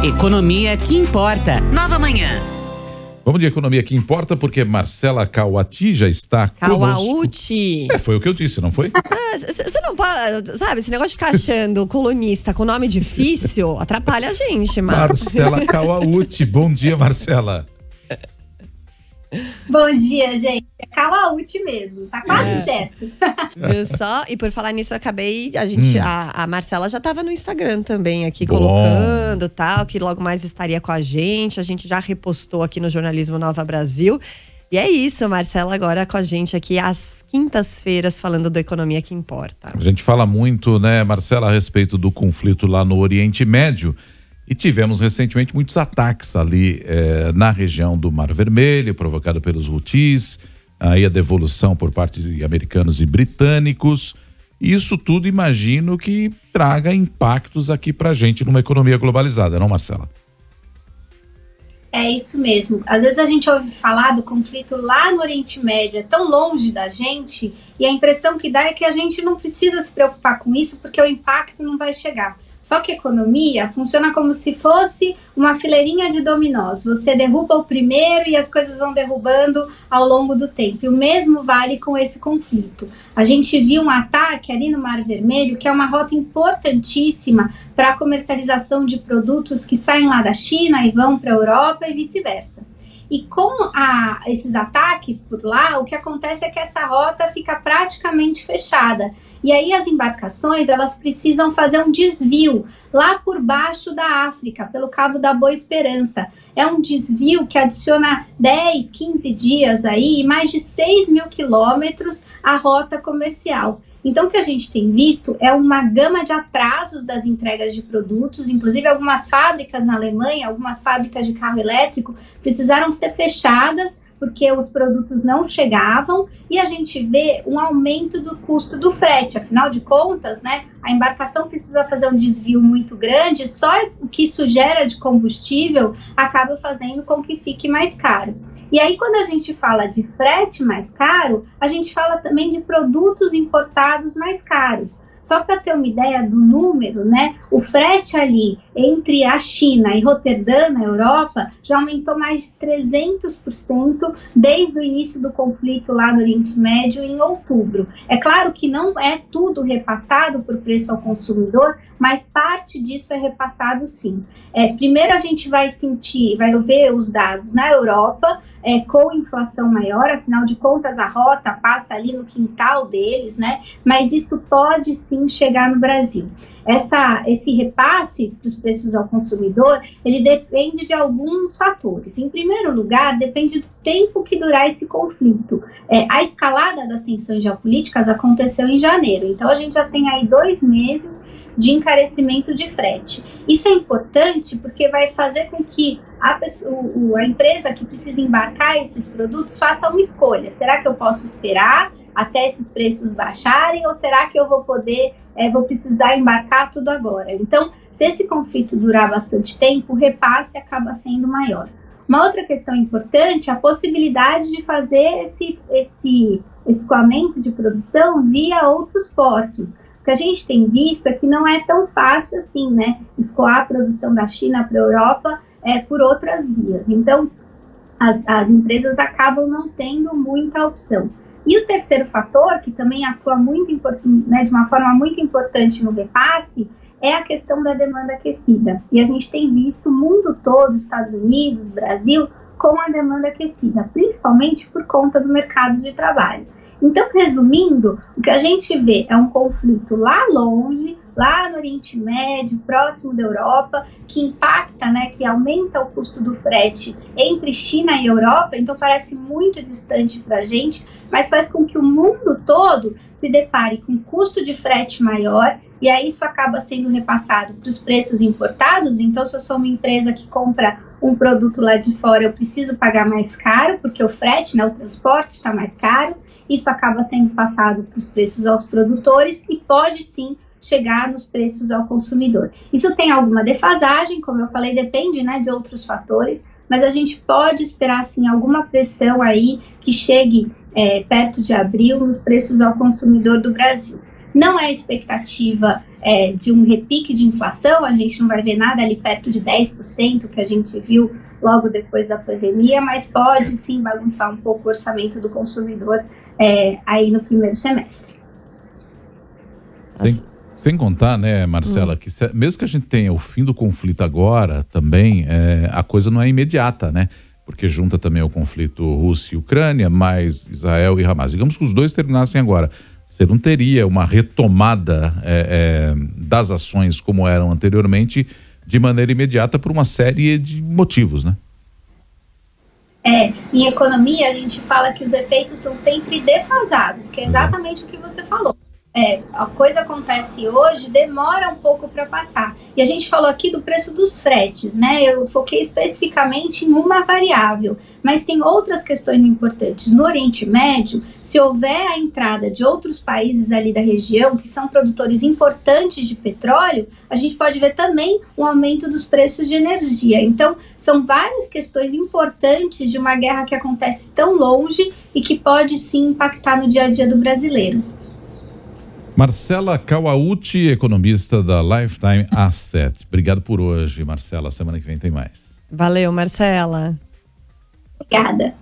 Economia que importa. Nova Manhã. Vamos de economia que importa, porque Marcela Cauati já está Cauati. Foi o que eu disse, não foi? Você não pode, sabe, esse negócio de ficar achando colunista com nome difícil atrapalha a gente, Marcela Cauati. Bom dia, Marcela. Bom dia, gente. É Cauati mesmo, tá quase certo. Viu só? E por falar nisso, eu acabei. A Marcela já estava no Instagram também aqui, colocando tal, que logo mais estaria com a gente. A gente já repostou aqui no Jornalismo Nova Brasil. E é isso, Marcela agora com a gente aqui às quintas-feiras, falando da economia que importa. A gente fala muito, né, Marcela, a respeito do conflito lá no Oriente Médio. E tivemos recentemente muitos ataques ali na região do Mar Vermelho, provocado pelos Houthis, aí a devolução por parte de americanos e britânicos. Isso tudo, imagino que traga impactos aqui pra gente numa economia globalizada, não, Marcela? É isso mesmo. Às vezes a gente ouve falar do conflito lá no Oriente Médio, é tão longe da gente, e a impressão que dá é que a gente não precisa se preocupar com isso porque o impacto não vai chegar. Só que a economia funciona como se fosse uma fileirinha de dominós. Você derruba o primeiro e as coisas vão derrubando ao longo do tempo. E o mesmo vale com esse conflito. A gente viu um ataque ali no Mar Vermelho, que é uma rota importantíssima para a comercialização de produtos que saem lá da China e vão para a Europa e vice-versa. E com esses ataques por lá, o que acontece é que essa rota fica praticamente fechada. E aí as embarcações, elas precisam fazer um desvio lá por baixo da África, pelo Cabo da Boa Esperança. É um desvio que adiciona 10, 15 dias aí, mais de 6 mil quilômetros à rota comercial. Então, o que a gente tem visto é uma gama de atrasos das entregas de produtos, inclusive algumas fábricas na Alemanha, algumas fábricas de carro elétrico precisaram ser fechadas porque os produtos não chegavam, e a gente vê um aumento do custo do frete. Afinal de contas, né, a embarcação precisa fazer um desvio muito grande, só o que isso gera de combustível acaba fazendo com que fique mais caro. E aí, quando a gente fala de frete mais caro, a gente fala também de produtos importados mais caros. Só para ter uma ideia do número, né, o frete ali entre a China e Roterdã, na Europa, já aumentou mais de 300% desde o início do conflito lá no Oriente Médio, em outubro. É claro que não é tudo repassado por preço ao consumidor, mas parte disso é repassado sim. Primeiro a gente vai ver os dados na Europa, com inflação maior, afinal de contas a rota passa ali no quintal deles, né? Mas isso pode sim chegar no Brasil. Esse repasse para os preços ao consumidor, ele depende de alguns fatores. Em primeiro lugar, depende do tempo que durar esse conflito. A escalada das tensões geopolíticas aconteceu em janeiro, então a gente já tem aí 2 meses de encarecimento de frete. Isso é importante porque vai fazer com que a empresa que precisa embarcar esses produtos faça uma escolha. Será que eu posso esperar até esses preços baixarem, ou será que eu vou precisar embarcar tudo agora? Então, se esse conflito durar bastante tempo, o repasse acaba sendo maior. Uma outra questão importante é a possibilidade de fazer esse escoamento de produção via outros portos. O que a gente tem visto é que não é tão fácil assim, né, escoar a produção da China para a Europa por outras vias. Então, as empresas acabam não tendo muita opção. E o terceiro fator, que também atua de uma forma muito importante no repasse, é a questão da demanda aquecida. E a gente tem visto o mundo todo, Estados Unidos, Brasil, com a demanda aquecida, principalmente por conta do mercado de trabalho. Então, resumindo, o que a gente vê é um conflito lá longe, lá no Oriente Médio, próximo da Europa, que impacta, né, que aumenta o custo do frete entre China e Europa, então parece muito distante para a gente, mas faz com que o mundo todo se depare com custo de frete maior, e aí isso acaba sendo repassado para os preços importados. Então, se eu sou uma empresa que compra um produto lá de fora, eu preciso pagar mais caro, porque o frete, né, o transporte está mais caro, isso acaba sendo passado para os preços aos produtores e pode sim chegar nos preços ao consumidor. Isso tem alguma defasagem, como eu falei, depende, né, de outros fatores, mas a gente pode esperar sim alguma pressão aí que chegue perto de abril nos preços ao consumidor do Brasil. Não é expectativa de um repique de inflação, a gente não vai ver nada ali perto de 10% que a gente viu logo depois da pandemia, mas pode sim bagunçar um pouco o orçamento do consumidor aí no primeiro semestre. Sem contar, né, Marcela, que mesmo que a gente tenha o fim do conflito agora também, a coisa não é imediata, né? Porque junta também o conflito Rússia e Ucrânia, mais Israel e Hamas. Digamos que os dois terminassem agora. Você não teria uma retomada das ações como eram anteriormente de maneira imediata por uma série de motivos, né? Em economia, a gente fala que os efeitos são sempre defasados, que é exatamente o que você falou. A coisa acontece hoje, demora um pouco para passar. E a gente falou aqui do preço dos fretes, né? Eu foquei especificamente em uma variável, mas tem outras questões importantes. No Oriente Médio, se houver a entrada de outros países ali da região, que são produtores importantes de petróleo, a gente pode ver também um aumento dos preços de energia. Então, são várias questões importantes de uma guerra que acontece tão longe e que pode sim impactar no dia a dia do brasileiro. Marcela Kawauchi, economista da Lifetime Asset. Obrigado por hoje, Marcela. Semana que vem tem mais. Valeu, Marcela. Obrigada.